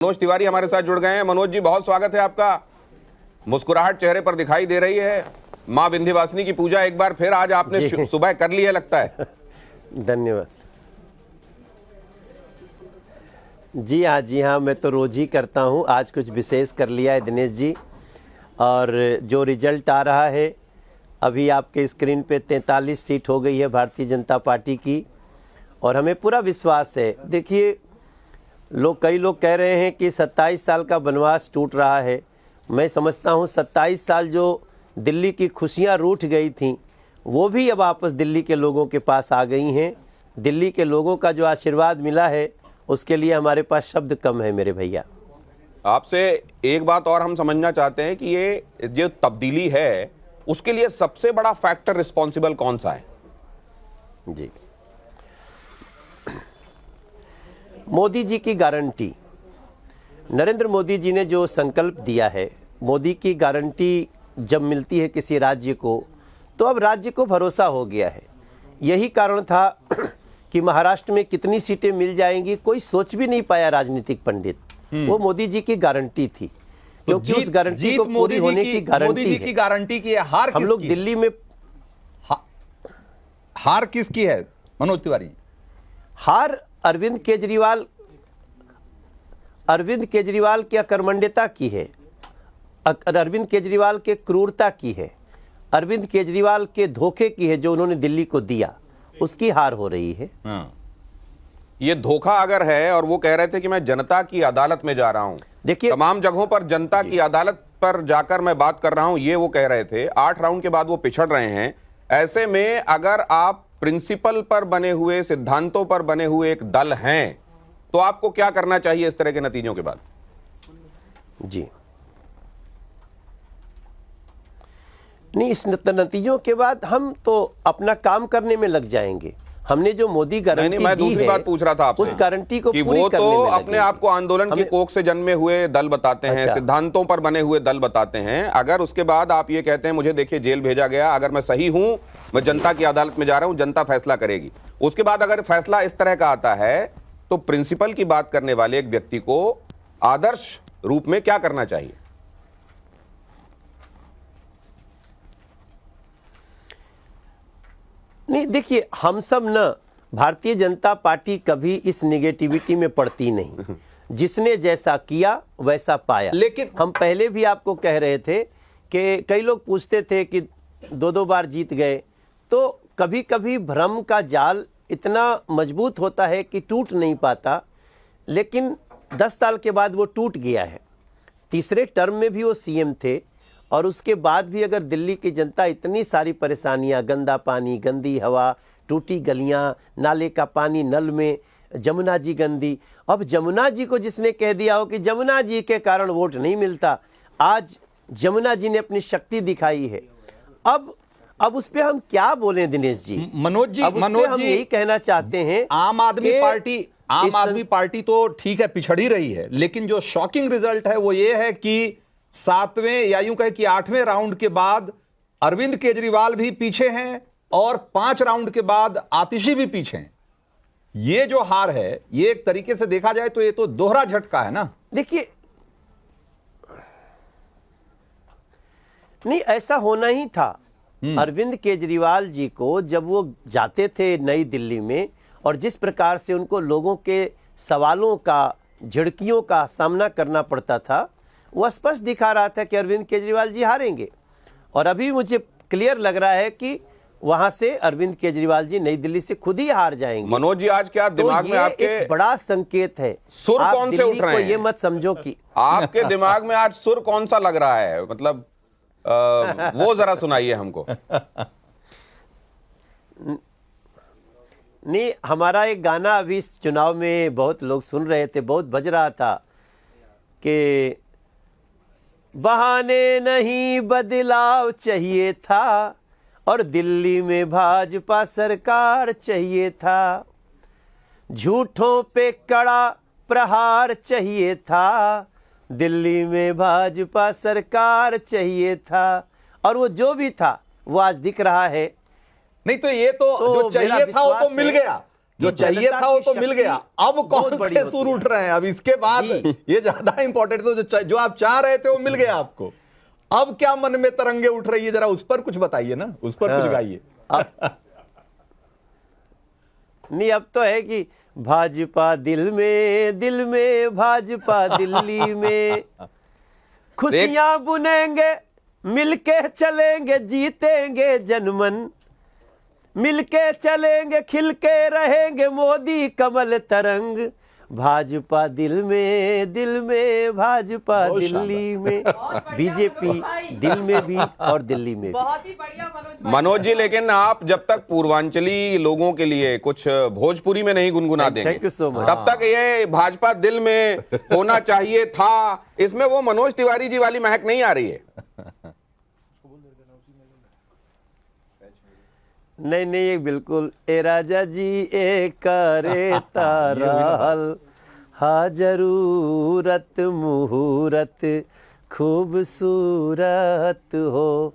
मनोज तिवारी हमारे साथ जुड़ गए हैं। मनोज जी, बहुत स्वागत है आपका। मुस्कुराहट चेहरे पर दिखाई दे रही है। माँ विंध्यवासिनी की पूजा एक बार फिर आज आपने सुबह कर ली है लगता है। धन्यवाद। जी हाँ, मैं तो रोज ही करता हूँ, आज कुछ विशेष कर लिया है दिनेश जी। और जो रिजल्ट आ रहा है, अभी आपके स्क्रीन पे 43 सीट हो गई है भारतीय जनता पार्टी की, और हमें पूरा विश्वास है। देखिए, कई लोग कह रहे हैं कि 27 साल का वनवास टूट रहा है। मैं समझता हूँ 27 साल जो दिल्ली की खुशियाँ रूठ गई थीं, वो भी अब वापस दिल्ली के लोगों के पास आ गई हैं। दिल्ली के लोगों का जो आशीर्वाद मिला है, उसके लिए हमारे पास शब्द कम है मेरे भैया। आपसे एक बात और हम समझना चाहते हैं कि ये जो तब्दीली है, उसके लिए सबसे बड़ा फैक्टर रिस्पॉन्सिबल कौन सा है? जी, मोदी जी की गारंटी। नरेंद्र मोदी जी ने जो संकल्प दिया है, मोदी की गारंटी जब मिलती है किसी राज्य को, तो अब राज्य को भरोसा हो गया है। यही कारण था कि महाराष्ट्र में कितनी सीटें मिल जाएंगी, कोई सोच भी नहीं पाया राजनीतिक पंडित। वो मोदी जी की गारंटी थी, क्योंकि उस गारंटी को पूरी होने की गारंटी मोदी जी की गारंटी की है। हार हम लोग दिल्ली में हार किसकी है मनोज तिवारी? हार अरविंद केजरीवाल की अकर्मण्यता की है, अरविंद केजरीवाल के क्रूरता की है, अरविंद केजरीवाल के धोखे की है जो उन्होंने दिल्ली को दिया, उसकी हार हो रही है। ये धोखा अगर है, और वो कह रहे थे कि मैं जनता की अदालत में जा रहा हूं, देखिए तमाम जगहों पर जनता की अदालत पर जाकर मैं बात कर रहा हूं, ये वो कह रहे थे। 8 राउंड के बाद वो पिछड़ रहे हैं। ऐसे में अगर आप प्रिंसिपल पर बने हुए, सिद्धांतों पर बने हुए एक दल हैं, तो आपको क्या करना चाहिए इस तरह के नतीजों के बाद? जी नहीं, इस नतीजों के बाद हम तो अपना काम करने में लग जाएंगे। हमने जो मोदी गारंटी मैं दूसरी बात पूछ रहा था आपसे, उस गारंटी को कि पूरी वो करने तो में अपने आप को आंदोलन की कोख से जन्मे हुए दल बताते हैं, अच्छा। सिद्धांतों पर बने हुए दल बताते हैं। अगर उसके बाद आप ये कहते हैं मुझे देखिए जेल भेजा गया, अगर मैं सही हूं, मैं जनता की अदालत में जा रहा हूं, जनता फैसला करेगी, उसके बाद अगर फैसला इस तरह का आता है, तो प्रिंसिपल की बात करने वाले एक व्यक्ति को आदर्श रूप में क्या करना चाहिए? नहीं, देखिए, हम सब न, भारतीय जनता पार्टी कभी इस निगेटिविटी में पड़ती नहीं। जिसने जैसा किया वैसा पाया। लेकिन हम पहले भी आपको कह रहे थे कि कई लोग पूछते थे कि 2-2 बार जीत गए, तो कभी कभी भ्रम का जाल इतना मजबूत होता है कि टूट नहीं पाता, लेकिन 10 साल के बाद वो टूट गया है। तीसरे टर्म में भी वो सीएम थे, और उसके बाद भी अगर दिल्ली की जनता इतनी सारी परेशानियां, गंदा पानी, गंदी हवा, टूटी गलियां, नाले का पानी नल में, जमुना जी गंदी। अब जमुना जी को जिसने कह दिया हो कि जमुना जी के कारण वोट नहीं मिलता, आज जमुना जी ने अपनी शक्ति दिखाई है। अब उस पे हम क्या बोलें दिनेश जी? मनोज जी, हम यही कहना चाहते हैं, आम आदमी पार्टी तो ठीक है, पिछड़ ही रही है, लेकिन जो शॉकिंग रिजल्ट है वो ये है कि 7वें या यूं कहे कि 8वें राउंड के बाद अरविंद केजरीवाल भी पीछे हैं, और 5 राउंड के बाद आतिशी भी पीछे हैं। ये जो हार है, ये एक तरीके से देखा जाए तो ये तो दोहरा झटका है ना। देखिए, नहीं, ऐसा होना ही था। अरविंद केजरीवाल जी को जब वो जाते थे नई दिल्ली में, और जिस प्रकार से उनको लोगों के सवालों का, झिड़कियों का सामना करना पड़ता था, वो स्पष्ट दिखा रहा था कि अरविंद केजरीवाल जी हारेंगे। और अभी मुझे क्लियर लग रहा है कि वहां से अरविंद केजरीवाल जी नई दिल्ली से खुद ही हार जाएंगे। मनोज जी, आज क्या दिमाग में आपके एक बड़ा संकेत है। सुर कौन से उठ रहे हैं? ये मत समझो कि आपके दिमाग में आज सुर कौन सा लग रहा है, मतलब वो जरा सुनाइए हमको। नहीं, हमारा एक गाना अभी इस चुनाव में बहुत लोग सुन रहे थे, बहुत बज रहा था कि बहाने नहीं बदलाव चाहिए था, और दिल्ली में भाजपा सरकार चाहिए था, झूठों पे कड़ा प्रहार चाहिए था, दिल्ली में भाजपा सरकार चाहिए था। और वो जो भी था वो आज दिख रहा है। नहीं तो ये तो जो चाहिए था वो तो मिल गया। जो चाहिए था वो तो मिल गया, अब कौन से सुर उठ रहे हैं? अब इसके बाद ये ज्यादा इंपॉर्टेंट, तो जो आप चाह रहे थे वो मिल गया आपको, अब क्या मन में तरंगे उठ रही है, जरा उस पर कुछ बताइए ना, उस पर कुछ गाइए। नहीं, अब तो है कि भाजपा दिल में भाजपा दिल्ली में, खुशियां बुनेंगे मिलके चलेंगे जीतेंगे जनमन, मिलके चलेंगे खिलके रहेंगे मोदी कमल तरंग, भाजपा दिल में भाजपा दिल्ली में, बीजेपी दिल में भी और दिल्ली में भी। बहुत ही बढ़िया मनोज जी, लेकिन आप जब तक पूर्वांचली लोगों के लिए कुछ भोजपुरी में नहीं गुनगुना देंगे, थैंक यू सो मच, तब तक ये भाजपा दिल में होना चाहिए था, इसमें वो मनोज तिवारी जी वाली महक नहीं आ रही है। नहीं नहीं, ये बिल्कुल, ए राजा जी ए करे तारा हल, हा जरूरत मुहूर्त खूबसूरत हो,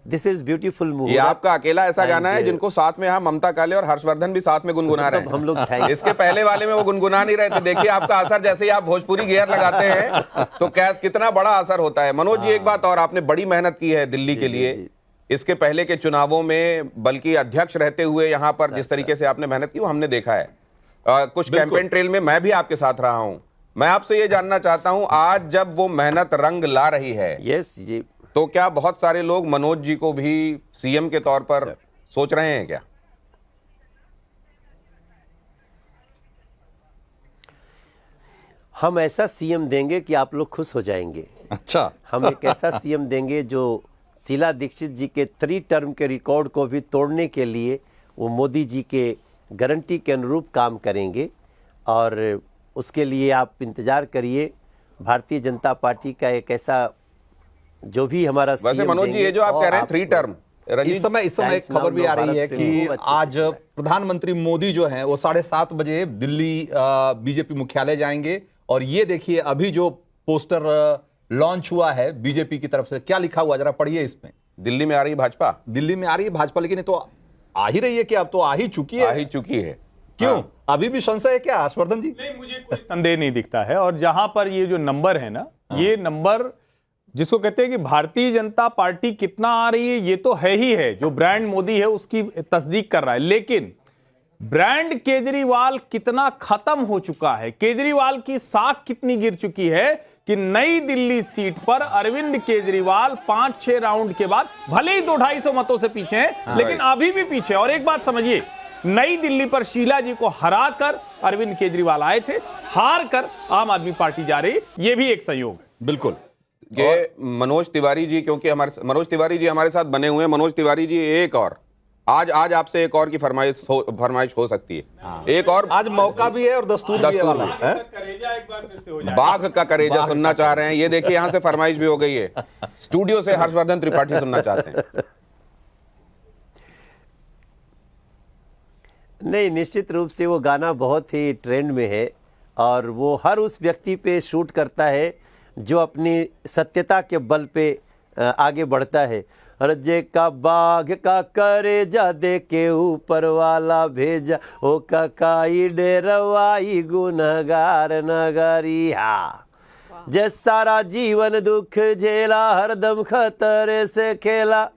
दिस इज ब्यूटीफुल ये मुहूर्त। आपका अकेला ऐसा गाना है जिनको साथ में यहाँ ममता काले और हर्षवर्धन भी साथ में गुनगुना रहे हैं। हम लोग थैंक, इसके पहले वाले में वो गुनगुना नहीं रहे थे। देखिए आपका असर, जैसे ही आप भोजपुरी गियर लगाते हैं तो क्या कितना बड़ा असर होता है। मनोज जी, एक बात और, आपने बड़ी मेहनत की है दिल्ली के लिए, इसके पहले के चुनावों में, बल्कि अध्यक्ष रहते हुए यहाँ पर जिस तरीके से आपने मेहनत की वो हमने देखा है। कुछ कैंपेन ट्रेल में मैं भी आपके साथ रहा हूं। मैं आपसे ये जानना चाहता हूं, आज जब वो मेहनत रंग ला रही है, यस जी, तो क्या बहुत सारे लोग मनोज जी को भी सीएम के तौर पर सोच रहे हैं क्या? हम ऐसा सीएम देंगे कि आप लोग खुश हो जाएंगे। अच्छा, हम एक ऐसा सीएम देंगे जो शीला दीक्षित जी के 3 टर्म के रिकॉर्ड को भी तोड़ने के लिए वो मोदी जी के गारंटी के अनुरूप काम करेंगे, और उसके लिए आप इंतजार करिए। भारतीय जनता पार्टी का एक ऐसा जो भी हमारा वैसे मनोज जी, ये जो आप कह रहे हैं 3 टर्म, इस समय एक खबर भी आ रही है कि आज प्रधानमंत्री मोदी जो हैं वो 7:30 बजे दिल्ली बीजेपी मुख्यालय जाएंगे, और ये देखिए अभी जो पोस्टर लॉन्च हुआ है बीजेपी की तरफ से, क्या लिखा हुआ जरा पढ़िए इसमें। दिल्ली में आ रही भाजपा, दिल्ली में आ रही है भाजपा, लेकिन ये तो आ ही रही है कि अब तो आ ही चुकी है। आ ही चुकी है। क्यों? हाँ। अभी भी संशय है क्या हर्षवर्धन जी? नहीं, मुझे कोई संदेह नहीं दिखता है। और जहां पर ये जो नंबर है ना, ये नंबर जिसको कहते हैं कि भारतीय जनता पार्टी कितना आ रही है, ये तो है ही है, जो ब्रांड मोदी है उसकी तस्दीक कर रहा है, लेकिन ब्रांड केजरीवाल कितना खत्म हो चुका है, केजरीवाल की साख कितनी गिर चुकी है कि नई दिल्ली सीट पर अरविंद केजरीवाल 5-6 राउंड के बाद भले ही 200-250 मतों से पीछे हैं, लेकिन अभी भी पीछे। और एक बात समझिए, नई दिल्ली पर शीला जी को हराकर अरविंद केजरीवाल आए थे, हार कर आम आदमी पार्टी जा रही है, यह भी एक संयोग है। बिल्कुल। ये मनोज तिवारी जी, क्योंकि हमारे मनोज तिवारी जी हमारे साथ बने हुए हैं। मनोज तिवारी जी, एक और आज आपसे एक और की फरमाइश हो सकती है। एक और आज मौका भी है और दस्तूर भी है वाला है। करेजा एक बार फिर से हो जाए। बाघ का करेजा सुनना चाह रहे हैं। ये देखिए यहां से फरमाइश भी हो गई है, स्टूडियो से हर्षवर्धन त्रिपाठी सुनना चाहते हैं। नहीं, निश्चित रूप से वो गाना बहुत ही ट्रेंड में है, और वो हर उस व्यक्ति पे शूट करता है जो अपनी सत्यता के बल पे आगे बढ़ता है। रजे का बाघ का करेजा दे के ऊपर वाला भेजा, ओ ककाई डेरवाई गुनहगार नगरिया, जे सारा जीवन दुख झेला हरदम खतरे से खेला,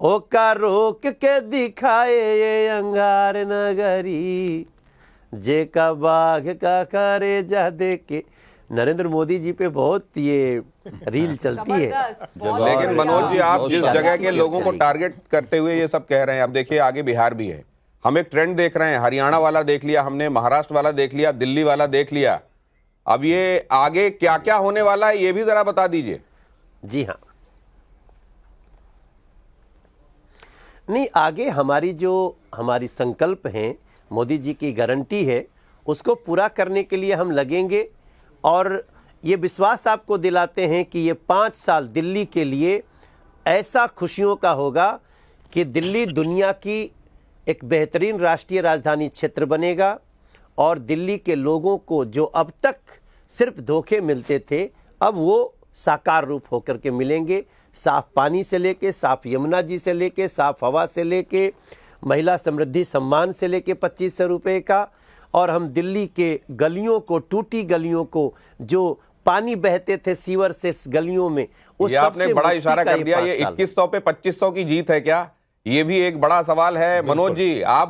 ओका रोक के दिखाए ये अंगार नगरी, जे का बाघ का करेजा दे के। नरेंद्र मोदी जी पे बहुत ये रील चलती है। लेकिन मनोज जी, आप जिस जगह के लोगों को टारगेट करते हुए ये सब कह रहे हैं, अब देखिए आगे बिहार भी है, हम एक ट्रेंड देख रहे हैं। हरियाणा वाला देख लिया हमने, महाराष्ट्र वाला देख लिया, दिल्ली वाला देख लिया, अब ये आगे क्या क्या होने वाला है ये भी जरा बता दीजिए। जी हाँ, नहीं, आगे हमारी संकल्प हैं, मोदी जी की गारंटी है, उसको पूरा करने के लिए हम लगेंगे, और ये विश्वास आपको दिलाते हैं कि ये 5 साल दिल्ली के लिए ऐसा खुशियों का होगा कि दिल्ली दुनिया की एक बेहतरीन राष्ट्रीय राजधानी क्षेत्र बनेगा, और दिल्ली के लोगों को जो अब तक सिर्फ धोखे मिलते थे, अब वो साकार रूप होकर के मिलेंगे। साफ पानी से लेके, साफ यमुना जी से लेके, साफ हवा से लेके, महिला समृद्धि सम्मान से लेके 2500 रुपए का, और हम दिल्ली के गलियों को, टूटी गलियों को, जो पानी बहते थे सीवर से गलियों में, उस ये आपने सबसे बड़ा मुक्ति इशारा का कर दिया। 5 ये साल। 2100 पे 2500 की जीत है क्या? ये भी एक बड़ा सवाल है। मनोज जी, आप